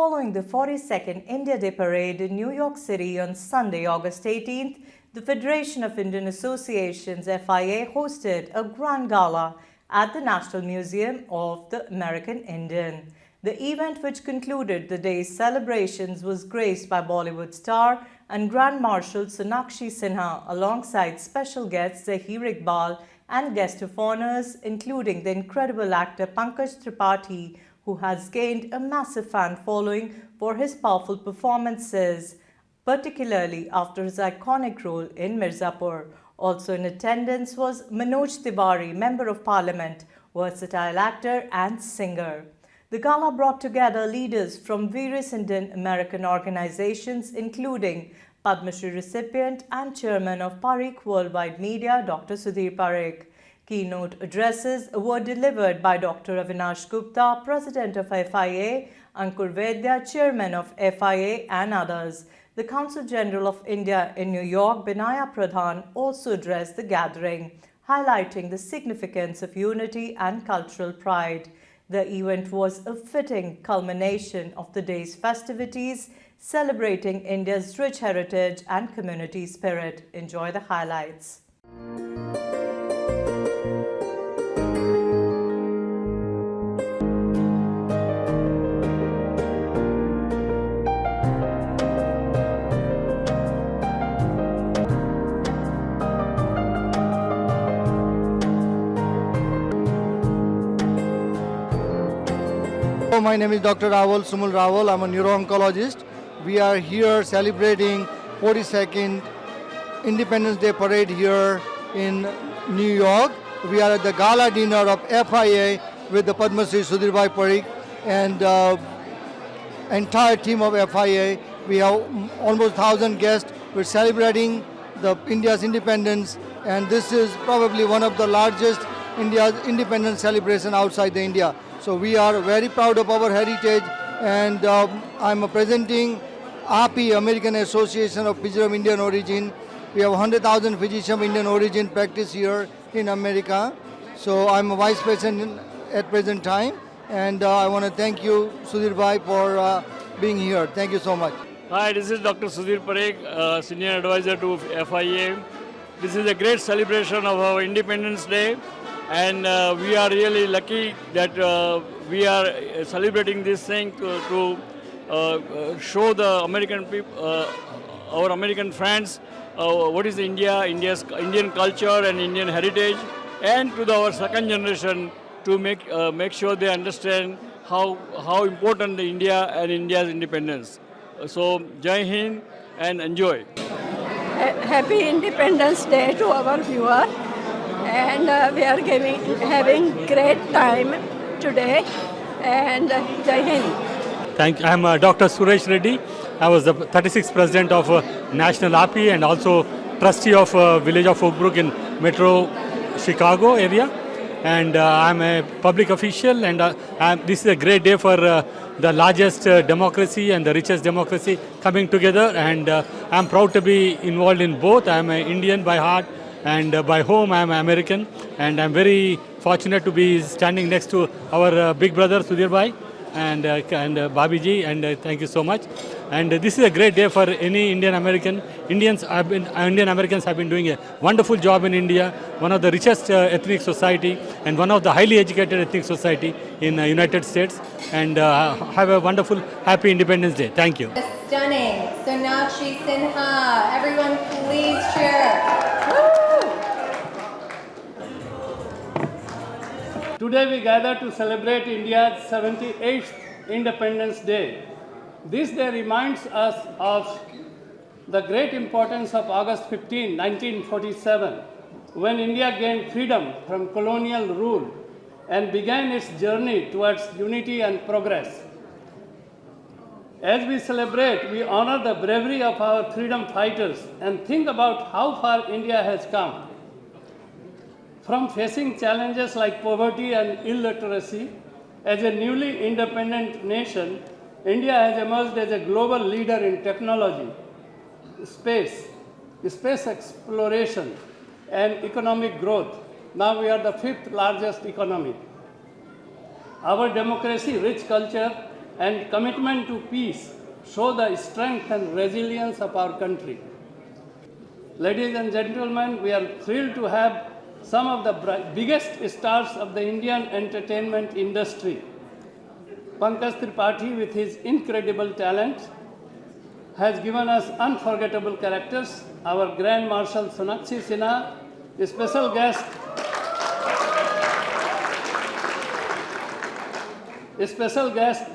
Following the 42nd India Day Parade in New York City on Sunday, August 18th, the Federation of Indian Associations (FIA) hosted a grand gala at the National Museum of the American Indian. The event, which concluded the day's celebrations, was graced by Bollywood star and Grand Marshal Sonakshi Sinha alongside special guests Zahir Iqbal and guest of honors, including the incredible actor Pankaj Tripathi, who has gained a massive fan following for his powerful performances, particularly after his iconic role in Mirzapur. Also in attendance was Manoj Tiwari, Member of Parliament, versatile actor and singer. The gala brought together leaders from various Indian American organizations, including Padma Shri recipient and chairman of Parikh Worldwide Media, Dr. Sudhir Parikh. Keynote addresses were delivered by Dr. Avinash Gupta, President of FIA, Ankur Vaidya, Chairman of FIA, and others. The Consul General of India in New York, Binaya Pradhan, also addressed the gathering, highlighting the significance of unity and cultural pride. The event was a fitting culmination of the day's festivities, celebrating India's rich heritage and community spirit. Enjoy the highlights. My name is Dr. Rawal, Sumul Rawal. I'm a neuro-oncologist. We are here celebrating 42nd Independence Day Parade here in New York. We are at the gala dinner of FIA with the Padma Shri Sudhir Bhai Parikh and entire team of FIA. We have almost 1,000 guests. We're celebrating India's independence, and this is probably one of the largest India's independence celebration outside the India. So we are very proud of our heritage, and I'm presenting API, American Association of Physicians of Indian Origin. We have 100,000 physicians of Indian origin practice here in America. So I'm a vice president at present time, and I want to thank you, Sudhir Bhai, for being here. Thank you so much. Hi, this is Dr. Sudhir Parikh, Senior Advisor to FIA. This is a great celebration of our Independence Day. And we are really lucky that we are celebrating this thing to show the American people, our American friends, what is Indian culture and Indian heritage, and to our second generation to make sure they understand how important India and India's independence. So Jai Hind and enjoy. Happy Independence Day to our viewer. And we are having great time today, and Jai Hind. Thank you. I'm Dr. Suresh Reddy. I was the 36th president of National API and also trustee of Village of Oakbrook in Metro Chicago area. And I'm a public official, and this is a great day for the largest democracy and the richest democracy coming together. And I'm proud to be involved in both. I'm an Indian by heart, and by home I am American, and I'm very fortunate to be standing next to our big brother Sudhir Bhai and Babiji, and thank you so much. And this is a great day for any Indian American. Indian Americans have been doing a wonderful job in India, one of the richest ethnic society and one of the highly educated ethnic society in United States. And have a wonderful, happy Independence Day. Thank you. Stunning Sonakshi Sinha. Everyone please cheer. Today we gather to celebrate India's 78th Independence Day. This day reminds us of the great importance of August 15, 1947, when India gained freedom from colonial rule and began its journey towards unity and progress. As we celebrate, we honor the bravery of our freedom fighters and think about how far India has come. From facing challenges like poverty and illiteracy, as a newly independent nation, India has emerged as a global leader in technology, space exploration, and economic growth. Now we are the 5th largest economy. Our democracy, rich culture, and commitment to peace show the strength and resilience of our country. Ladies and gentlemen, we are thrilled to have some of the biggest stars of the Indian entertainment industry. Pankaj Tripathi, with his incredible talent, has given us unforgettable characters. Our Grand Marshal Sonakshi Sinha, a special guest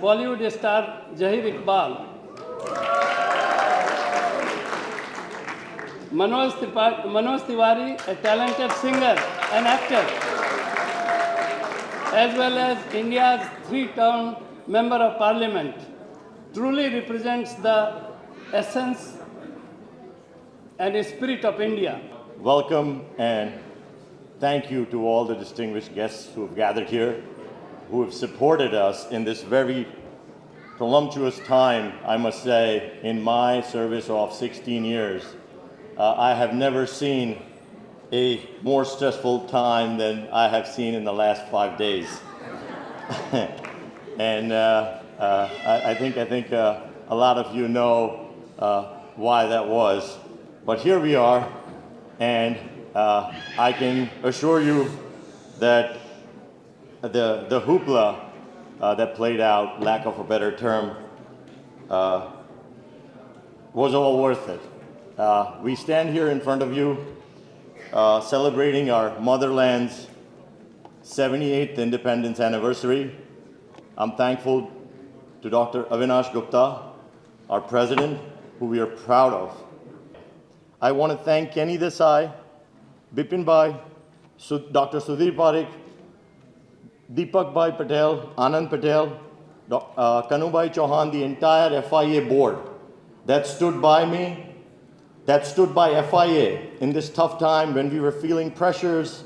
Bollywood star Zahir Iqbal, Manoj Tiwari, a talented singer and actor, as well as India's 3-term Member of Parliament, truly represents the essence and spirit of India. Welcome and thank you to all the distinguished guests who have gathered here, who have supported us in this very tumultuous time, I must say. In my service of 16 years, I have never seen a more stressful time than I have seen in the last 5 days. And I think a lot of you know why that was. But here we are, and I can assure you that the hoopla that played out, lack of a better term, was all worth it. We stand here in front of you celebrating our motherland's 78th independence anniversary. I'm thankful to Dr. Avinash Gupta, our president, who we are proud of. I want to thank Kenny Desai, Bipin Bhai, Dr. Sudhir Parekh, Deepak Bhai Patel, Anand Patel, Kanu Bhai Chauhan, the entire FIA board that stood by me, that stood by FIA in this tough time when we were feeling pressures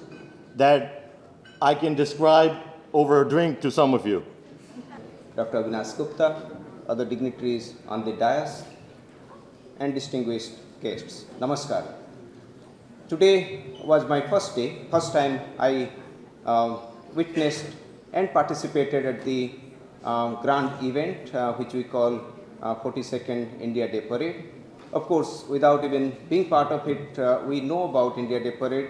that I can describe over a drink to some of you. Dr. Avinash Gupta, other dignitaries on the dais, and distinguished guests. Namaskar. Today was my first time I witnessed and participated at the grand event which we call 42nd India Day Parade. Of course, without even being part of it, we know about India Day Parade.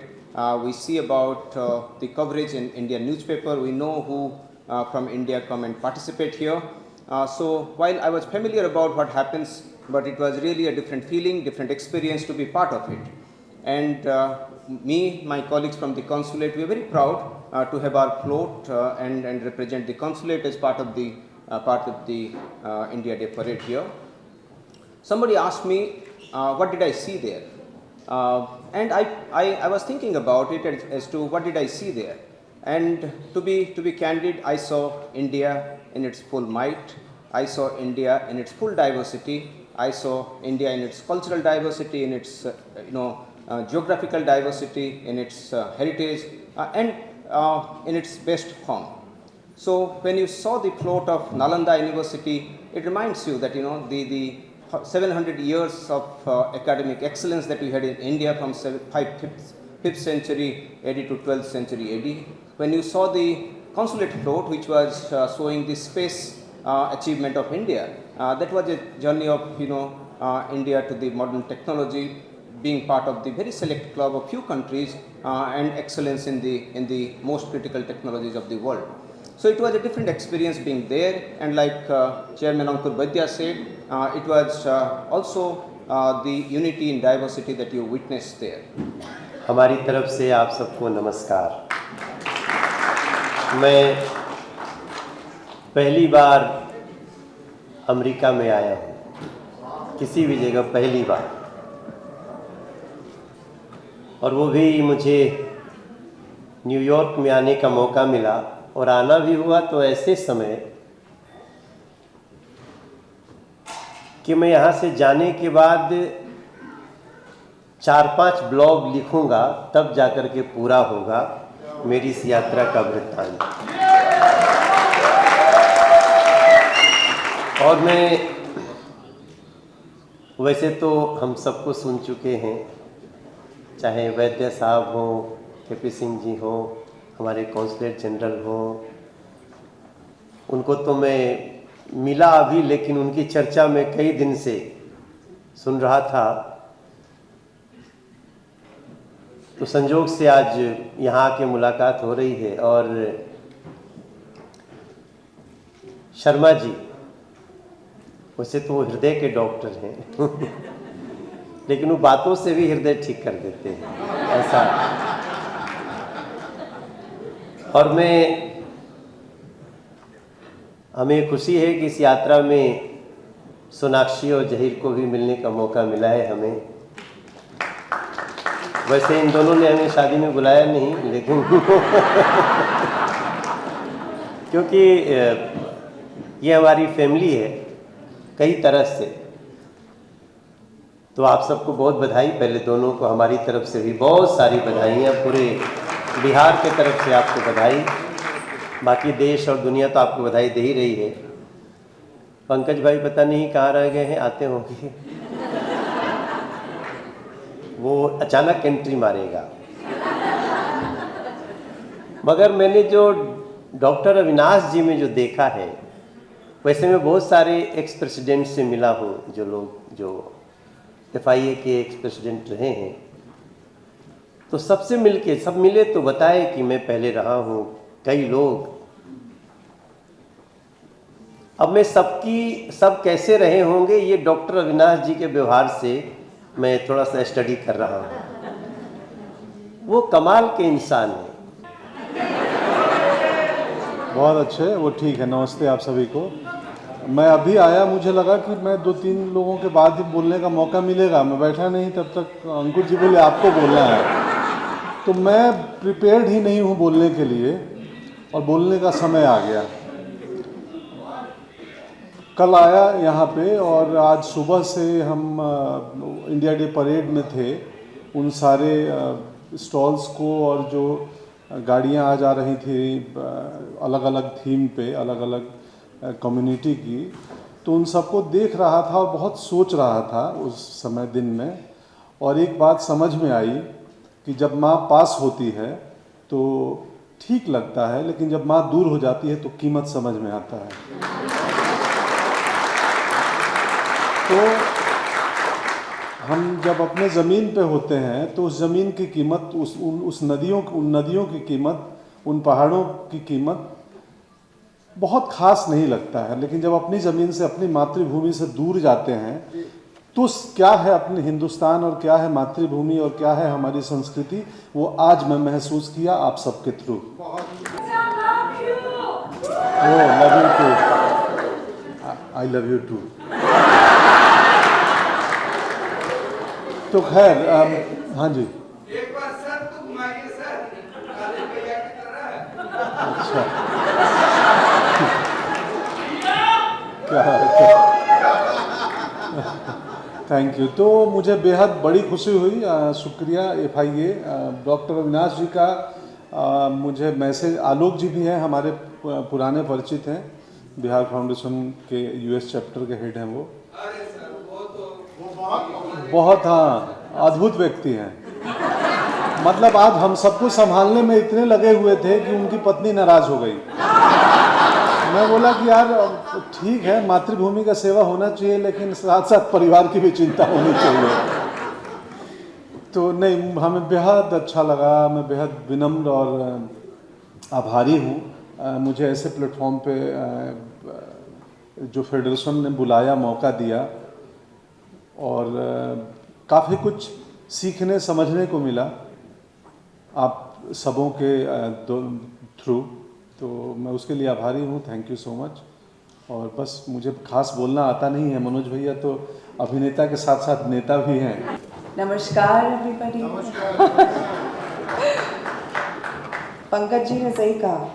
We see about the coverage in Indian newspaper. We know who from India come and participate here. So while I was familiar about what happens, but it was really a different feeling, different experience to be part of it. And me, my colleagues from the consulate, we are very proud to have our float and represent the consulate as part of the India Day Parade here. Somebody asked me, what did I see there? And I was thinking about it as to what did I see there. And to be candid, I saw India in its full might. I saw India in its full diversity. I saw India in its cultural diversity, in its geographical diversity, in its heritage, and in its best form. So when you saw the float of Nalanda University, it reminds you that the 700 years of academic excellence that we had in India from 5th century AD to 12th century AD. When you saw the consulate float, which was showing the space achievement of India, that was a journey of India to the modern technology, being part of the very select club of few countries and excellence in the most critical technologies of the world. So it was a different experience being there, and like Chairman Ankur Vaidya said, it was also the unity in diversity that you witnessed there. हमारी तरफ से आप सबको नमस्कार। मैं पहली बार America में आया हूँ, किसी भी जगह पहली बार, और वो भी मुझे न्यूयॉर्क में आने का मौका मिला, और आना भी हुआ तो ऐसे समय कि मैं यहाँ से जाने के बाद 4-5 ब्लॉग लिखूंगा, तब जाकर के पूरा होगा मेरी इस यात्रा का वृत्तांत। और मैं वैसे तो हम सबको सुन चुके हैं, चाहे वैद्य साहब हो, के.पी. सिंह जी हो, हमारे कौंसलर जनरल हो, उनको तो मैं मिला अभी, लेकिन उनकी चर्चा मैं कई दिन से सुन रहा था, तो संजोग से आज यहाँ आके मुलाकात हो रही है। और शर्मा जी वैसे तो वो हृदय के डॉक्टर हैं लेकिन वो बातों से भी हृदय ठीक कर देते हैं, ऐसा। और हमें खुशी है कि इस यात्रा में सोनाक्षी और जहीर को भी मिलने का मौका मिला है हमें। वैसे इन दोनों ने हमें शादी में बुलाया नहीं, लेकिन क्योंकि ये हमारी फैमिली है कई तरह से। तो आप सबको बहुत बधाई, पहले दोनों को हमारी तरफ से भी बहुत सारी बधाइयाँ, पूरे बिहार के तरफ से आपको बधाई। बाकी देश और दुनिया तो आपको बधाई दे ही रही है। पंकज भाई पता नहीं कहाँ रह गए हैं, आते होंगे। वो अचानक एंट्री मारेगा। मगर मैंने जो डॉक्टर अविनाश जी में जो देखा है, वैसे मैं बहुत सारे एक्स प्रेसिडेंट से मिला हूँ, जो लोग जो FIA के एक्स प्रेसिडेंट रहे हैं। तो सबसे सब मिले तो बताए कि मैं पहले रहा हूँ, कई लोग। अब मैं सब कैसे रहे होंगे, ये डॉक्टर अविनाश जी के व्यवहार से मैं थोड़ा सा स्टडी कर रहा हूँ। वो कमाल के इंसान हैं। बहुत अच्छे, वो ठीक है। नमस्ते आप सभी को। मैं अभी आया, मुझे लगा कि मैं 2-3 लोगों के बाद ही बोलने का मौका मिलेगा। मैं बैठा नहीं, तब तक अंकुर जी बोले आपको बोलना है। तो मैं प्रिपेयर्ड ही नहीं हूँ बोलने के लिए, और बोलने का समय आ गया। कल आया यहाँ पे, और आज सुबह से हम इंडिया डे परेड में थे। उन सारे स्टॉल्स को और जो गाड़ियाँ आ जा रही थी अलग अलग थीम पे, अलग अलग कम्युनिटी की, तो उन सबको देख रहा था और बहुत सोच रहा था उस समय दिन में। और एक बात समझ में आई कि जब माँ पास होती है तो ठीक लगता है, लेकिन जब माँ दूर हो जाती है तो कीमत समझ में आता है। तो हम जब अपने ज़मीन पे होते हैं तो उस ज़मीन की कीमत, उन नदियों की कीमत, उन पहाड़ों की कीमत बहुत खास नहीं लगता है। लेकिन जब अपनी ज़मीन से, अपनी मातृभूमि से दूर जाते हैं तो क्या है अपने हिंदुस्तान, और क्या है मातृभूमि, और क्या है हमारी संस्कृति, वो आज मैं महसूस किया आप सबके through. Love you too. I love you too. तो खैर, हाँ जी, एक बार सर तो घुमाइए सर, काले भैया की तरह। अच्छा, थैंक यू। तो मुझे बेहद बड़ी खुशी हुई। शुक्रिया FIA, डॉक्टर अविनाश जी का। मुझे मैसेज, आलोक जी भी हैं, हमारे पुराने परिचित हैं, बिहार फाउंडेशन के US चैप्टर के हेड हैं वो। बहुत, हाँ, अद्भुत व्यक्ति हैं। मतलब आज हम सबको संभालने में इतने लगे हुए थे कि उनकी पत्नी नाराज हो गई। मैं बोला कि यार ठीक है, मातृभूमि का सेवा होना चाहिए, लेकिन साथ साथ परिवार की भी चिंता होनी चाहिए। तो नहीं, हमें बेहद अच्छा लगा। मैं बेहद विनम्र और आभारी हूँ। मुझे ऐसे प्लेटफॉर्म पे जो फेडरेशन ने बुलाया, मौका दिया, और काफ़ी कुछ सीखने समझने को मिला आप सबों के थ्रू। तो मैं उसके लिए आभारी हूँ। Thank you so much. और बस मुझे खास बोलना आता नहीं है। मनोज भैया तो अभिनेता के साथ साथ नेता भी हैं। नमस्कार एवरीबॉडी। पंकज जी ने सही कहा,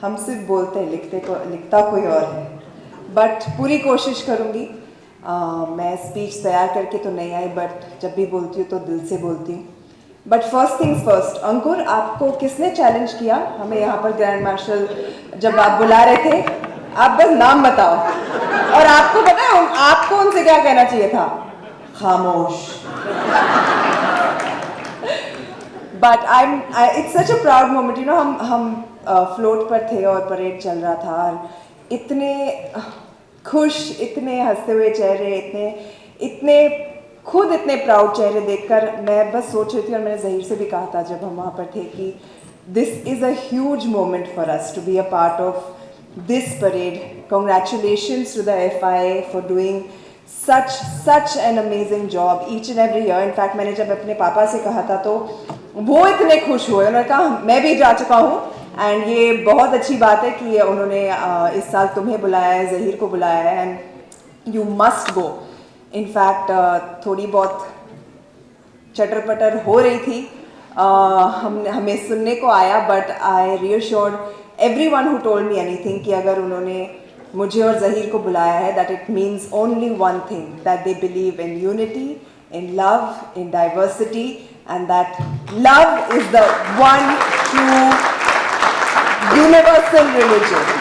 हम सिर्फ बोलते हैं, लिखता कोई और है। बट पूरी कोशिश करूँगी। मैं स्पीच तैयार करके तो नहीं आई, बट जब भी बोलती हूँ तो दिल से बोलती हूँ। बट फर्स्ट थिंग्स फर्स्ट, अंकुर आपको किसने चैलेंज किया हमें यहाँ पर ग्रैंड मार्शल जब आप बुला रहे थे? आप बस नाम बताओ, और आपको पता है आपको उनसे क्या कहना चाहिए था? खामोश। But it's such a proud moment, हम फ्लोट पर थे और परेड चल रहा था, और इतने खुश, इतने हंसते हुए चेहरे, इतने खुद इतने प्राउड चेहरे देखकर मैं बस सोच रही थी, और मैंने ज़हीर से भी कहा था जब हम वहाँ पर थे कि this is a huge moment for us to be a part of this parade. Congratulations to the FIA for doing such an amazing job each and every year. In fact, मैंने जब अपने पापा से कहा था तो वो इतने खुश हुए, उन्होंने कहा मैं भी जा चुका हूँ. एंड ये बहुत अच्छी बात है कि उन्होंने इस साल तुम्हें बुलाया है, ज़हीर को बुलाया है, and you must go. In fact थोड़ी बहुत चटर पटर हो रही थी, हमें सुनने को आया, but I reassured everyone who told me anything कि अगर उन्होंने मुझे और ज़हीर को बुलाया है, that it means only one thing, that they believe in unity, in love, in diversity, and that love is the one true universal religion.